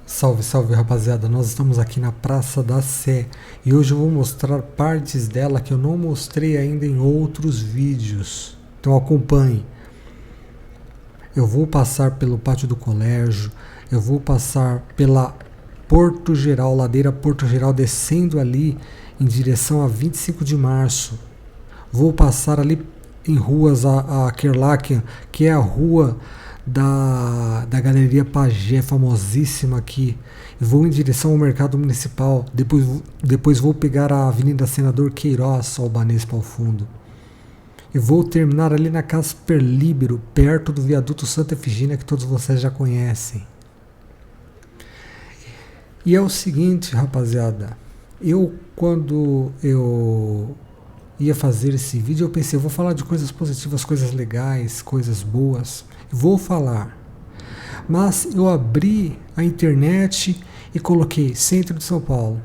Salve, salve rapaziada, nós estamos aqui na Praça da Sé e hoje eu vou mostrar partes dela que eu não mostrei ainda em outros vídeos, então acompanhe. Eu vou passar pelo pátio do colégio, eu vou passar pela Porto Geral, ladeira Porto Geral, descendo ali em direção a 25 de março. Vou passar ali em ruas a Kerlakian, que é a rua da Galeria Pagé, famosíssima aqui. Vou em direção ao Mercado Municipal, depois vou pegar a Avenida Senador Queiroz, Albanespa ao fundo. E vou terminar ali na Casper Libero, perto do viaduto Santa Efigênia, que todos vocês já conhecem. E é o seguinte, rapaziada, quando eu ia fazer esse vídeo, eu pensei, eu vou falar de coisas positivas, coisas legais, coisas boas. Vou falar. Mas eu abri a internet e coloquei Centro de São Paulo.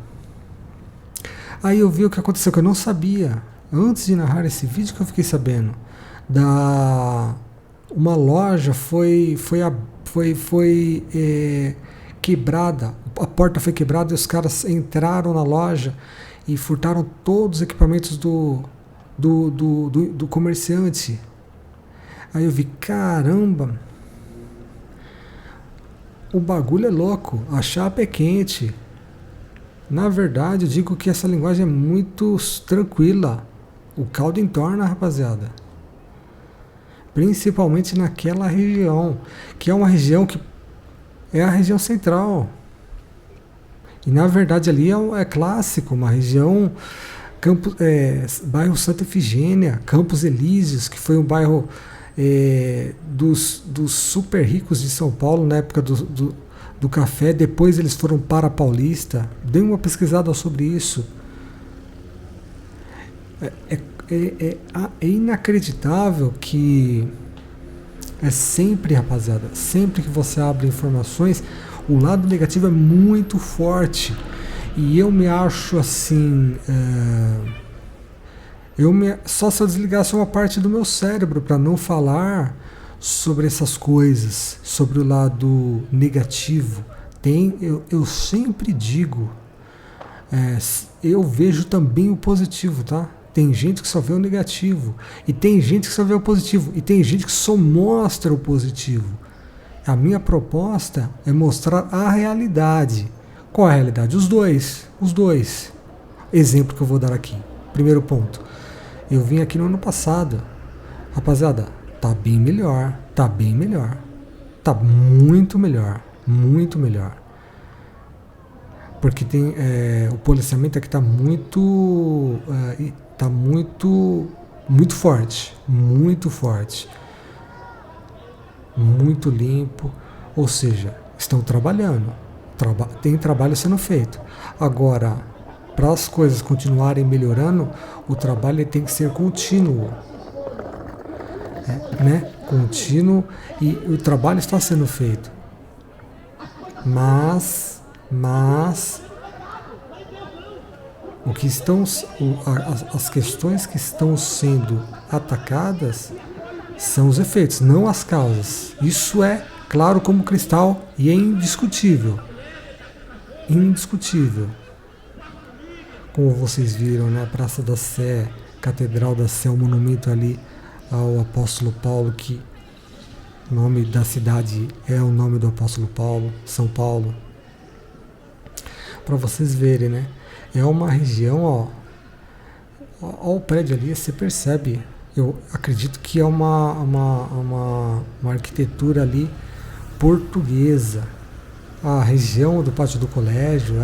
Aí eu vi o que aconteceu, que eu não sabia. Antes de narrar esse vídeo que eu fiquei sabendo. Uma loja foi quebrada. A porta foi quebrada e os caras entraram na loja e furtaram todos os equipamentos do comerciante. Aí eu vi, caramba, o bagulho é louco, a chapa é quente. Na verdade, eu digo que essa linguagem é muito tranquila. O caldo entorna, rapaziada. Principalmente naquela região, que é uma região que é a região central. E na verdade ali é clássico, uma região, bairro Santa Efigênia, Campos Elíseos, que foi um bairro dos super ricos de São Paulo na época do café. Depois eles foram para a Paulista. Dê uma pesquisada sobre isso. É inacreditável que sempre, rapaziada, sempre que você abre informações, o lado negativo é muito forte. E eu me acho assim, só se eu desligasse uma parte do meu cérebro para não falar sobre essas coisas, sobre o lado negativo. Eu sempre digo, eu vejo também o positivo, tá? Tem gente que só vê o negativo, e tem gente que só vê o positivo, e tem gente que só mostra o positivo. A minha proposta é mostrar a realidade. Qual é a realidade? Os dois. Exemplo que eu vou dar aqui. Primeiro ponto. Eu vim aqui no ano passado. Rapaziada, tá bem melhor. Tá muito melhor. Porque tem o policiamento aqui tá muito forte. Muito limpo. Ou seja, estão trabalhando. Tem trabalho sendo feito. Agora, para as coisas continuarem melhorando, o trabalho tem que ser contínuo. Contínuo, e o trabalho está sendo feito. Mas as questões que estão sendo atacadas são os efeitos, não as causas. Isso é claro como cristal e é indiscutível. Como vocês viram, né? Praça da Sé, Catedral da Sé, o monumento ali ao Apóstolo Paulo, que o nome da cidade é o nome do Apóstolo Paulo, São Paulo. Para vocês verem, né? É uma região, ó o prédio ali, você percebe. Eu acredito que é uma arquitetura ali portuguesa. A região do pátio do colégio,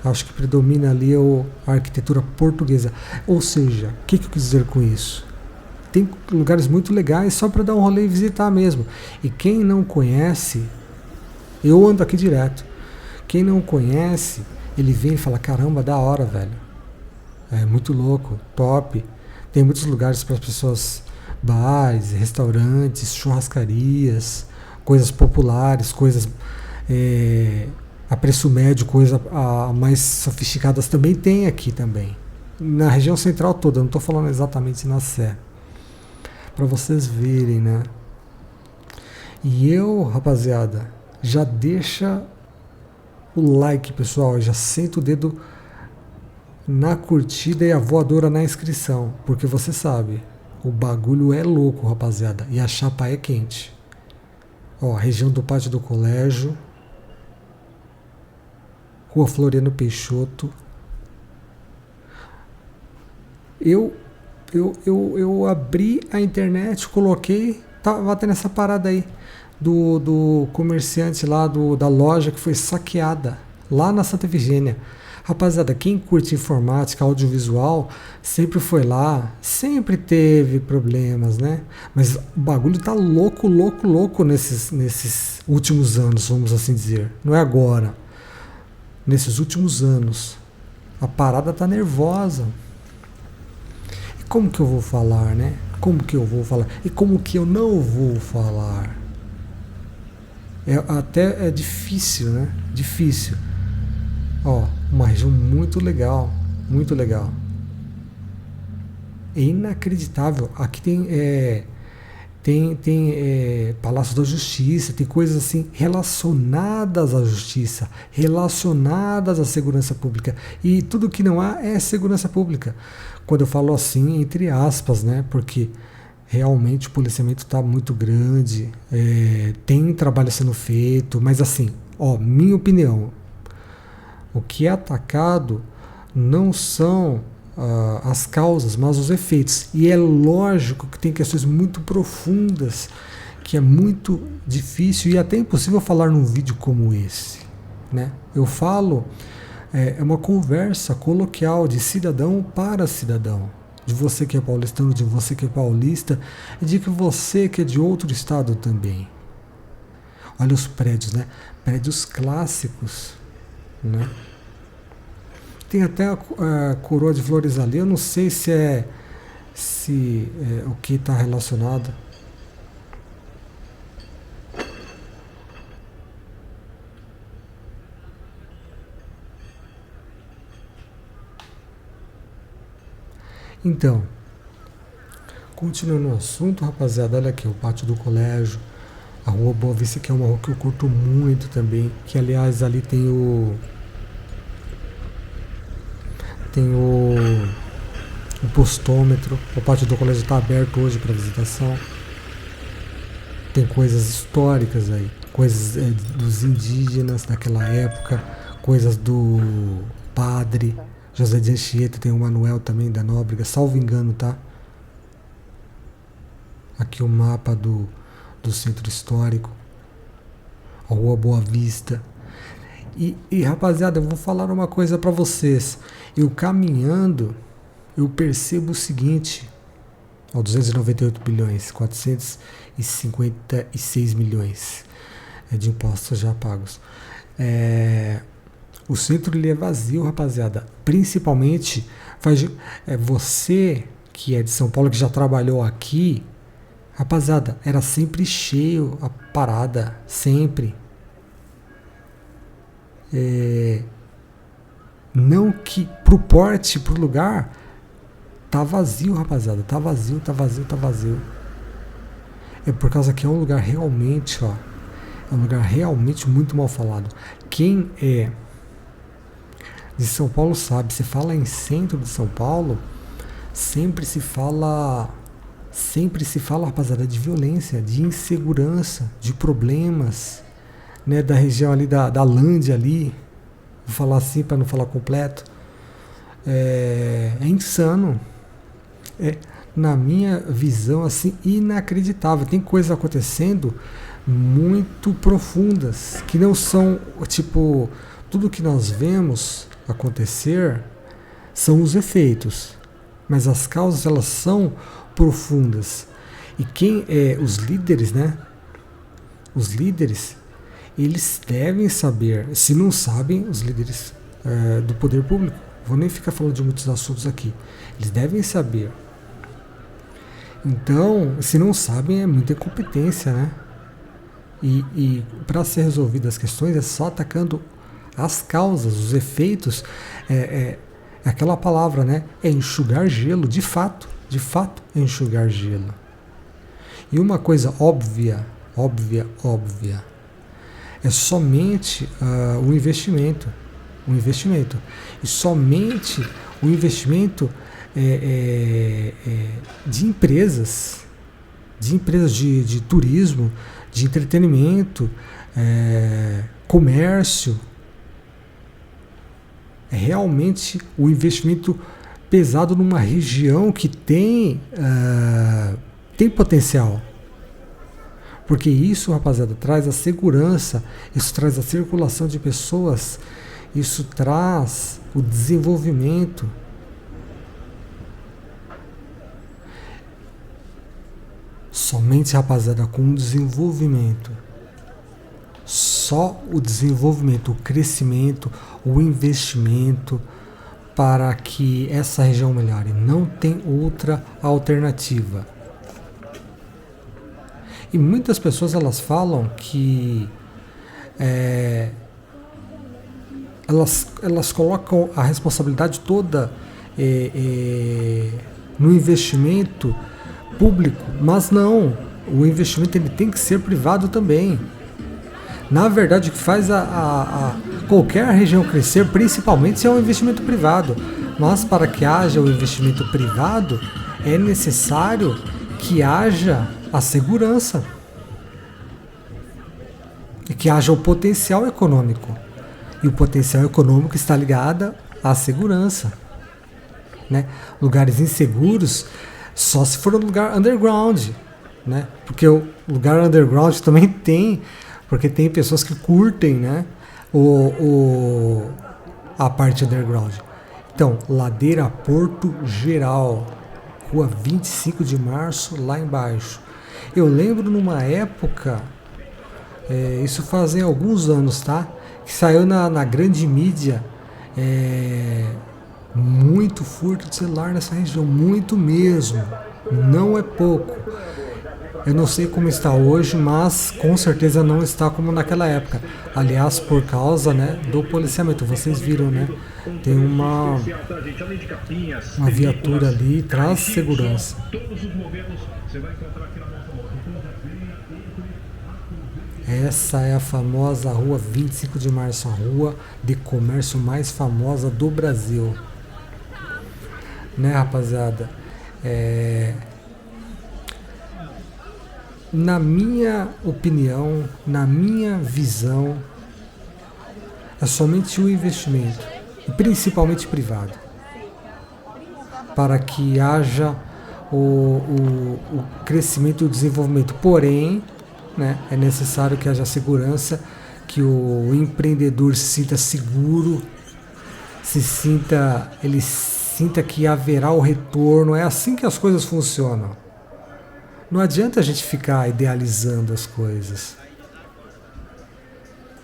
acho que predomina ali a arquitetura portuguesa. Ou seja, o que eu quis dizer com isso? Tem lugares muito legais só para dar um rolê e visitar mesmo. E quem não conhece, eu ando aqui direto. Quem não conhece, ele vem e fala, caramba, da hora, velho. É muito louco, top. Tem muitos lugares para as pessoas, bares, restaurantes, churrascarias, coisas populares, coisas a preço médio, coisas mais sofisticadas também tem aqui também. Na região central toda, não estou falando exatamente na Sé. Para vocês verem, né? E rapaziada, já deixa o like, pessoal. Já senta o dedo na curtida e a voadora na inscrição. Porque você sabe, o bagulho é louco, rapaziada. E a chapa é quente. Ó, região do Pátio do Colégio. Rua Floriano Peixoto. Eu abri a internet, coloquei, tava tendo essa parada aí do comerciante lá da loja que foi saqueada lá na Santa Efigênia. Rapaziada, quem curte informática, audiovisual, sempre foi lá, sempre teve problemas, né? Mas o bagulho tá louco nesses últimos anos, vamos assim dizer. Não é agora. Nesses últimos anos. A parada tá nervosa. E como que eu vou falar, né? Como que eu vou falar? E como que eu não vou falar? Até é difícil, né? Difícil. Ó, uma região muito legal. Muito legal. É inacreditável. Aqui tem Palácio da Justiça, tem coisas assim relacionadas à justiça, relacionadas à segurança pública. E tudo que não há é segurança pública. Quando eu falo assim, entre aspas, né? Porque realmente o policiamento está muito grande, tem trabalho sendo feito, mas assim, ó, minha opinião, o que é atacado não são as causas, mas os efeitos. E é lógico que tem questões muito profundas, que é muito difícil e até impossível falar num vídeo como esse, né? Eu falo, é uma conversa coloquial de cidadão para cidadão. De você que é paulistano, de você que é paulista, e de que você que é de outro estado também. Olha os prédios, né? Prédios clássicos, né? Tem até a coroa de flores ali, eu não sei se é o que está relacionado. Então, continuando o assunto, rapaziada, olha aqui, o Pátio do Colégio, a Rua Boa Vista, que é uma rua que eu curto muito também, que aliás ali tem o postômetro. O Pátio do Colégio está aberto hoje para visitação. Tem coisas históricas aí, coisas dos indígenas daquela época, coisas do padre José de Anchieta, tem o Manuel também da Nóbrega, salvo engano, tá? Aqui o mapa do centro histórico, a Rua Boa Vista. E rapaziada, eu vou falar uma coisa para vocês. Eu caminhando, eu percebo o seguinte: 298 bilhões, 456 milhões de impostos já pagos. O centro ele é vazio, rapaziada. Principalmente, você que é de São Paulo, que já trabalhou aqui, rapaziada, era sempre cheio a parada, sempre. Não que pro porte, pro lugar, tá vazio, rapaziada. Tá vazio. É por causa que é um lugar realmente, ó. É um lugar realmente muito mal falado. Quem é de São Paulo sabe, se fala em centro de São Paulo, sempre se fala, rapaziada, de violência, de insegurança, de problemas, né, da região ali da Lândia ali, vou falar assim para não falar completo. É insano. Na minha visão, assim, inacreditável. Tem coisas acontecendo muito profundas, que não são, tipo, tudo que nós vemos acontecer são os efeitos, mas as causas, elas são profundas. E quem é os líderes, né? Os líderes, eles devem saber. Se não sabem, os líderes do poder público, vou nem ficar falando de muitos assuntos aqui, eles devem saber. Então, se não sabem, é muita incompetência, né? E para ser resolvidas as questões, é só atacando as causas, os efeitos. É aquela palavra, né? É enxugar gelo, de fato é enxugar gelo. E uma coisa óbvia, é somente o investimento. O investimento. E somente o investimento de empresas, de turismo, de entretenimento, comércio. É realmente o investimento pesado numa região que tem potencial. Porque isso, rapaziada, traz a segurança, isso traz a circulação de pessoas, isso traz o desenvolvimento. Somente, rapaziada, com o desenvolvimento. Só o desenvolvimento, o crescimento, o investimento para que essa região melhore. Não tem outra alternativa. E muitas pessoas elas falam que elas colocam a responsabilidade toda no investimento público, mas não. O investimento ele tem que ser privado também. Na verdade, o que faz qualquer região crescer, principalmente, é um investimento privado. Mas para que haja o investimento privado, é necessário que haja a segurança e que haja o potencial econômico. E o potencial econômico está ligado à segurança. Né? Lugares inseguros, só se for um lugar underground. Né? Porque o lugar underground também tem... Porque tem pessoas que curtem, né, a parte underground. Então, Ladeira Porto Geral, Rua 25 de Março, lá embaixo. Eu lembro numa época, isso fazem alguns anos, tá? Que saiu na grande mídia, muito furto de celular nessa região, muito mesmo. Não é pouco. Eu não sei como está hoje, mas com certeza não está como naquela época. Aliás, por causa, né, do policiamento. Vocês viram, né? Tem uma viatura ali, traz segurança. Essa é a famosa Rua 25 de Março, a rua de comércio mais famosa do Brasil. Né, rapaziada? Na minha opinião, na minha visão, é somente o investimento, e principalmente privado, para que haja o crescimento e o desenvolvimento. Porém, né, é necessário que haja segurança, que o empreendedor se sinta seguro, ele sinta que haverá o retorno. É assim que as coisas funcionam. Não adianta a gente ficar idealizando as coisas.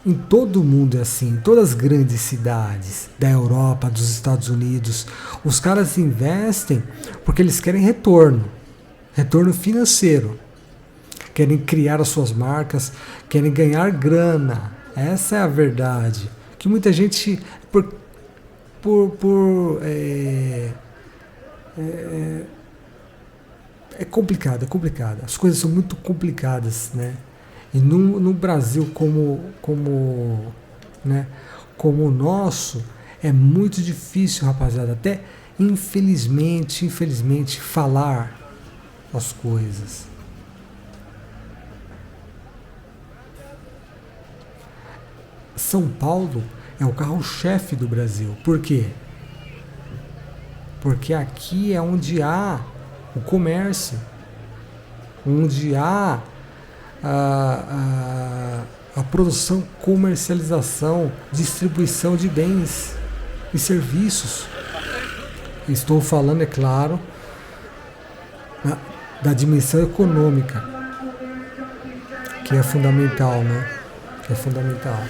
Em todo o mundo é assim, em todas as grandes cidades da Europa, dos Estados Unidos, os caras investem porque eles querem retorno financeiro. Querem criar as suas marcas, querem ganhar grana. Essa é a verdade. Que muita gente, é complicado. As coisas são muito complicadas, né? E no Brasil como o nosso, é muito difícil, rapaziada, até infelizmente, falar as coisas. São Paulo é o carro-chefe do Brasil. Por quê? Porque aqui é onde há o comércio, onde há a produção, comercialização, distribuição de bens e serviços. Estou falando, é claro, da dimensão econômica, que é fundamental, né? Que é fundamental.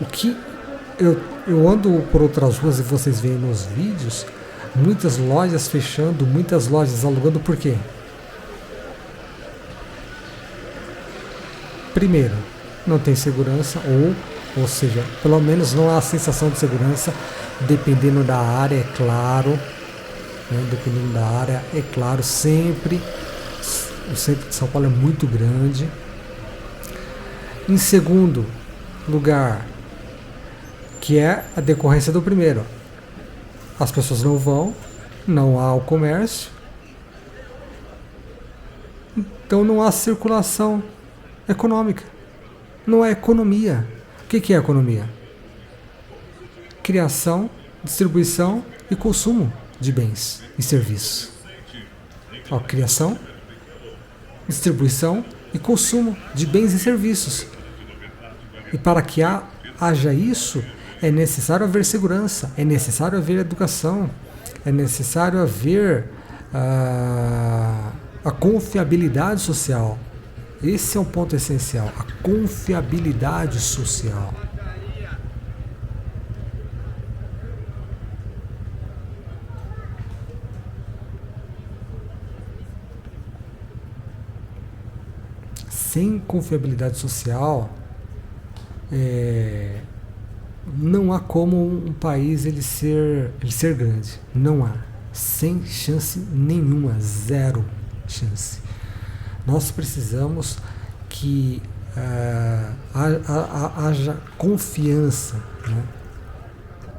O que eu ando por outras ruas e vocês veem nos vídeos, muitas lojas fechando, muitas lojas alugando. Por quê? Primeiro, não tem segurança, ou seja, pelo menos não há a sensação de segurança, dependendo da área, é claro. Né? Dependendo da área, é claro, sempre. O centro de São Paulo é muito grande. Em segundo lugar, que é a decorrência do primeiro, as pessoas não vão, não há o comércio, então não há circulação econômica, não há economia. O que é economia? Criação, distribuição e consumo de bens e serviços. Ó, criação, distribuição e consumo de bens e serviços. E para que haja isso, é necessário haver segurança, é necessário haver educação, é necessário haver a confiabilidade social. Esse é um ponto essencial, a confiabilidade social. Sem confiabilidade social, não há como um país ele ser grande. Não há. Sem chance nenhuma. Zero chance. Nós precisamos que haja confiança. Né?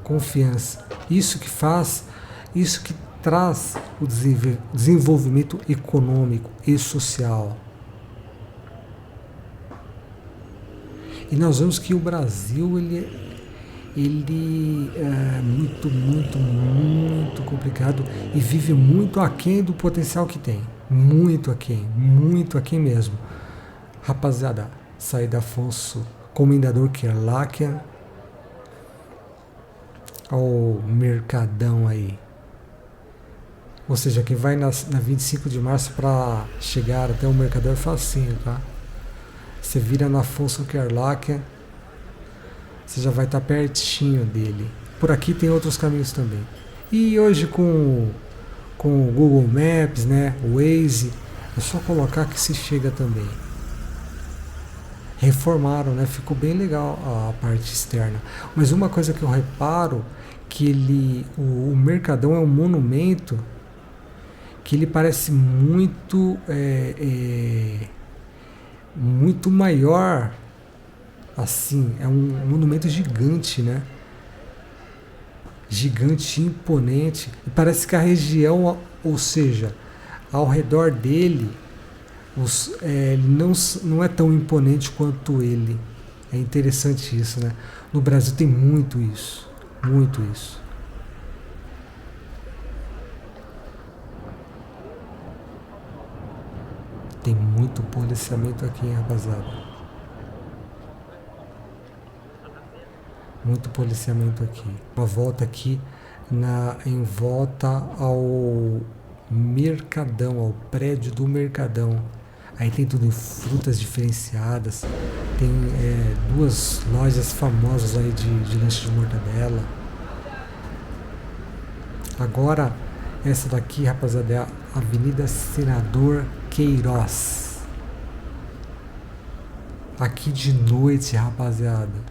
Confiança. Isso que traz o desenvolvimento econômico e social. E nós vemos que o Brasil ele é muito complicado e vive muito aquém do potencial que tem. Muito aquém mesmo. Rapaziada, Said Afonso, Comendador Kerlakian, ao Mercadão aí. Ou seja, quem vai na 25 de março para chegar até o Mercadão é facinho, tá? Você vira na Afonso Kerlakian, você já vai estar pertinho dele. Por aqui tem outros caminhos também. E hoje com o Google Maps, né, o Waze, é só colocar que se chega também. Reformaram, né? Ficou bem legal a parte externa. Mas uma coisa que eu reparo, que o Mercadão é um monumento que ele parece muito muito maior, assim, é um monumento gigante, né? Gigante, imponente, e parece que a região, ou seja, ao redor dele, não é tão imponente quanto ele. É interessante isso, né? No Brasil tem muito isso, muito isso. Tem muito policiamento aqui, hein, rapaziada. Muito policiamento aqui. Uma volta aqui em volta ao Mercadão, ao prédio do Mercadão. Aí tem tudo em frutas diferenciadas. Tem 2 lojas famosas aí de lanche de mortadela. Agora, essa daqui, rapaziada, é a Avenida Senador Queiroz. Aqui de noite, rapaziada.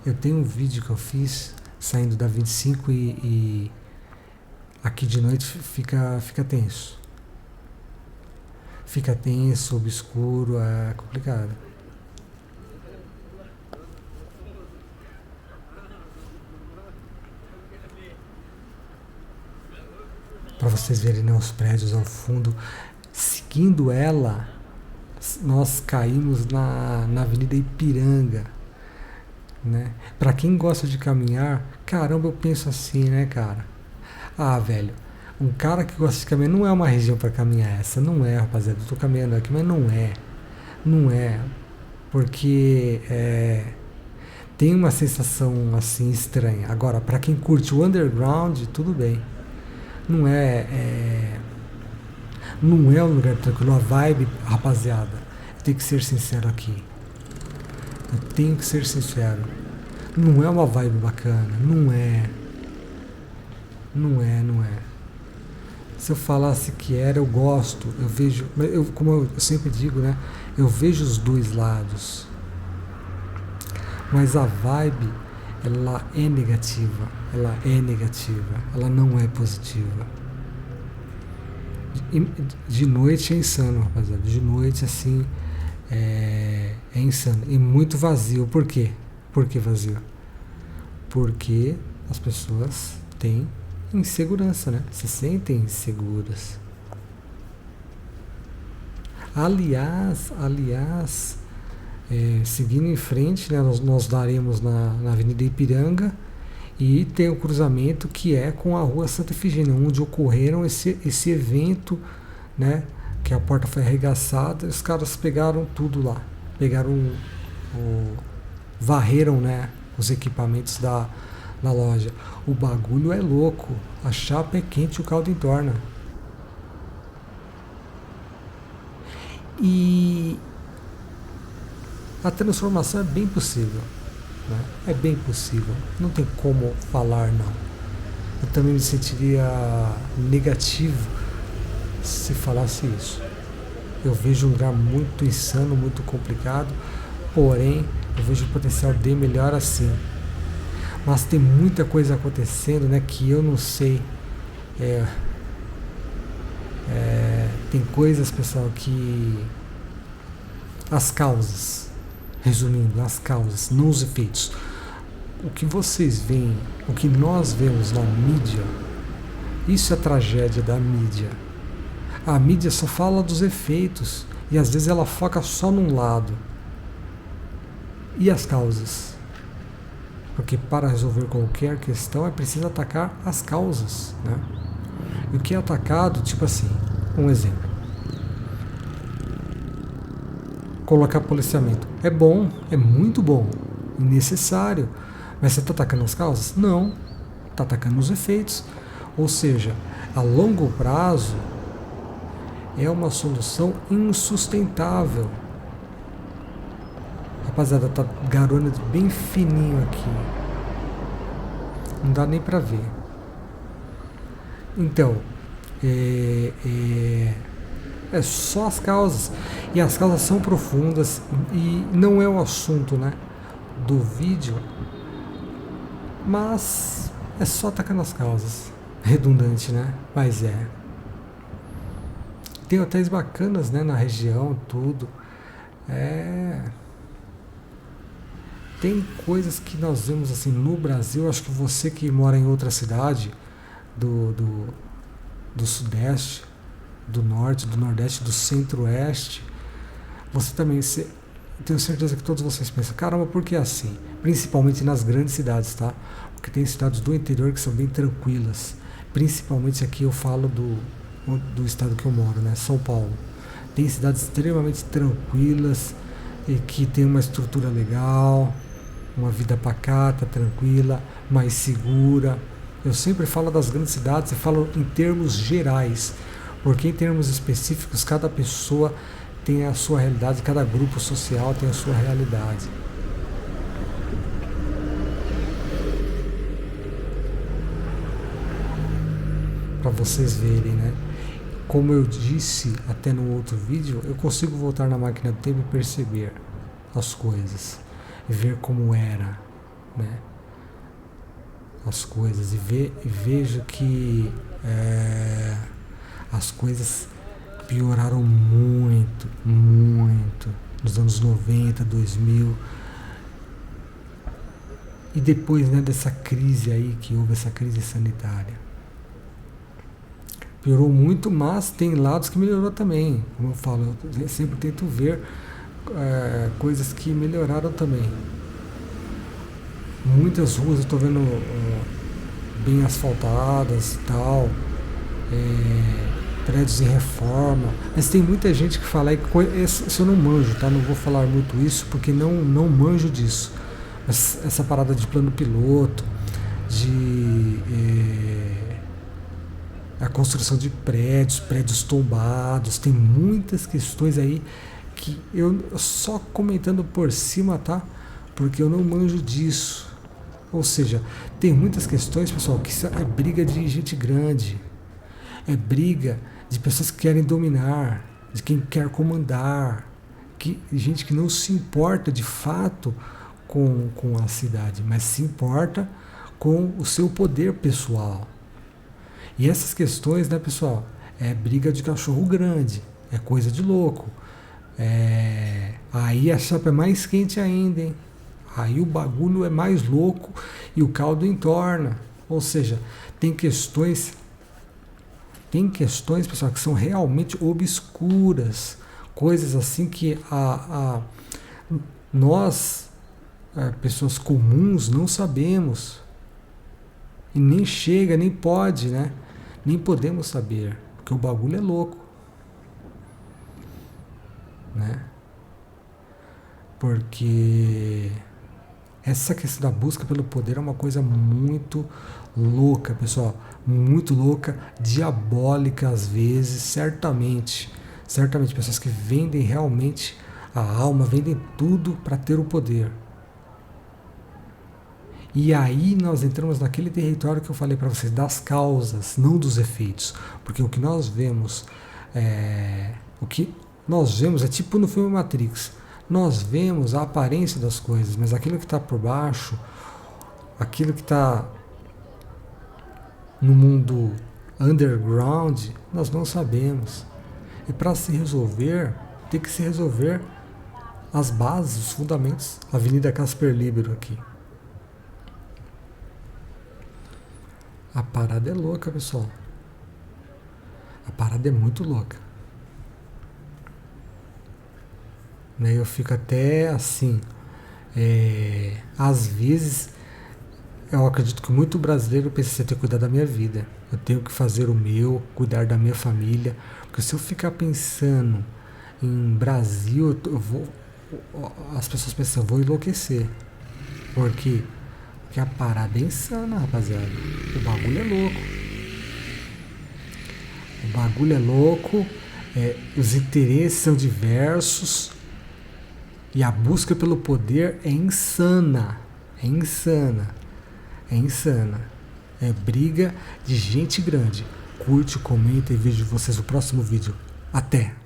Eu tenho um vídeo que eu fiz saindo da 25 e aqui de noite fica tenso. Fica tenso, obscuro, é complicado. Para vocês verem, né, os prédios ao fundo. Seguindo ela, nós caímos na Avenida Ipiranga, né? Para quem gosta de caminhar, caramba, eu penso assim, né, cara? Ah, velho, um cara que gosta de caminhar não é uma região para caminhar essa, não é, rapaziada. Eu tô caminhando aqui, mas não é, porque tem uma sensação assim estranha. Agora, para quem curte o underground, tudo bem. Não é um lugar tranquilo. A vibe, rapaziada, eu tenho que ser sincero aqui. Eu tenho que ser sincero. Não é uma vibe bacana. Não é. Se eu falasse que era, eu gosto. Eu vejo, como eu sempre digo, né? Eu vejo os dois lados. Mas a vibe, ela é negativa. Ela não é positiva. De noite é insano, rapaziada. De noite, assim, É insano e muito vazio. Por quê? Por que vazio? Porque as pessoas têm insegurança, né? Se sentem inseguras. Aliás, seguindo em frente, né, nós daremos na Avenida Ipiranga e tem o cruzamento que é com a Rua Santa Efigênia, onde ocorreram esse evento, né, que a porta foi arregaçada e os caras pegaram tudo lá. Varreram, né, os equipamentos da loja. O bagulho é louco. A chapa é quente e o caldo entorna. E a transformação é bem possível, né? É bem possível. Não tem como falar não. Eu também me sentiria negativo se falasse isso. Eu vejo um lugar muito insano, muito complicado, porém eu vejo o potencial de melhor assim. Mas tem muita coisa acontecendo, né, que eu não sei. Tem coisas, pessoal, que as causas, resumindo, as causas, não os efeitos. O que vocês veem, o que nós vemos na mídia, isso é a tragédia da mídia. A mídia só fala dos efeitos e às vezes ela foca só num lado. E as causas? Porque para resolver qualquer questão é preciso atacar as causas, né? E o que é atacado, tipo assim, um exemplo. Colocar policiamento. É bom, é muito bom e necessário. Mas você está atacando as causas? Não. Está atacando os efeitos. Ou seja, a longo prazo é uma solução insustentável. Rapaziada, tá garoando bem fininho aqui. Não dá nem pra ver. Então, é só as causas. E as causas são profundas e não é o assunto, né, do vídeo, mas é só atacando as causas. Redundante, né? Mas é. Tem hotéis bacanas, né, na região, tudo. Tem coisas que nós vemos assim no Brasil. Acho que você que mora em outra cidade do Sudeste, do Norte, do Nordeste, do Centro-Oeste, você também, tenho certeza que todos vocês pensam, caramba, por que assim? Principalmente nas grandes cidades, tá? Porque tem cidades do interior que são bem tranquilas. Principalmente aqui eu falo do estado que eu moro, né? São Paulo. Tem cidades extremamente tranquilas e que tem uma estrutura legal, uma vida pacata, tranquila, mais segura. Eu sempre falo das grandes cidades e falo em termos gerais, porque em termos específicos cada pessoa tem a sua realidade, cada grupo social tem a sua realidade. Para vocês verem, né? Como eu disse até no outro vídeo, eu consigo voltar na máquina do tempo e perceber as coisas, ver como era, né? As coisas, e vejo que as coisas pioraram muito, muito nos anos 90, 2000. E depois, né, dessa crise aí, que houve essa crise sanitária. Piorou muito, mas tem lados que melhorou também. Como eu falo, eu sempre tento ver coisas que melhoraram também. Muitas ruas eu estou vendo bem asfaltadas e tal, prédios em reforma, mas tem muita gente que fala, isso eu não manjo, tá? Não vou falar muito isso porque não manjo disso. Mas essa parada de plano piloto, de a construção de prédios tombados, tem muitas questões aí que eu só comentando por cima, tá? Porque eu não manjo disso. Ou seja, tem muitas questões, pessoal, que é briga de gente grande, é briga de pessoas que querem dominar, de quem quer comandar, gente que não se importa de fato com a cidade, mas se importa com o seu poder pessoal. E essas questões, né, pessoal, é briga de cachorro grande, é coisa de louco. Aí a chapa é mais quente ainda, hein? Aí o bagulho é mais louco e o caldo entorna. Ou seja, tem questões, pessoal, que são realmente obscuras. Coisas assim que nós, pessoas comuns, não sabemos. E nem chega, nem pode, né? Nem podemos saber. Porque o bagulho é louco. Né? Porque essa questão da busca pelo poder é uma coisa muito louca, pessoal. Muito louca, diabólica às vezes, certamente. Certamente, pessoas que vendem realmente a alma, vendem tudo para ter o poder. E aí nós entramos naquele território que eu falei para vocês, das causas, não dos efeitos. Porque o que nós vemos é tipo no filme Matrix. Nós vemos a aparência das coisas, mas aquilo que está por baixo, aquilo que está no mundo underground, nós não sabemos. E para se resolver, tem que se resolver as bases, os fundamentos. Avenida Casper Libero aqui. A parada é louca, pessoal. A parada é muito louca. Né? Eu fico até assim. Às vezes, eu acredito que muito brasileiro pensa assim: eu tenho que cuidar da minha vida. Eu tenho que fazer o meu, cuidar da minha família. Porque se eu ficar pensando em Brasil, as pessoas pensam: eu vou enlouquecer. Por quê? Porque a parada é insana, rapaziada. O bagulho é louco. O bagulho é louco. Os interesses são diversos. E a busca pelo poder é insana. É insana. É insana. É briga de gente grande. Curte, comenta e vejo vocês no próximo vídeo. Até!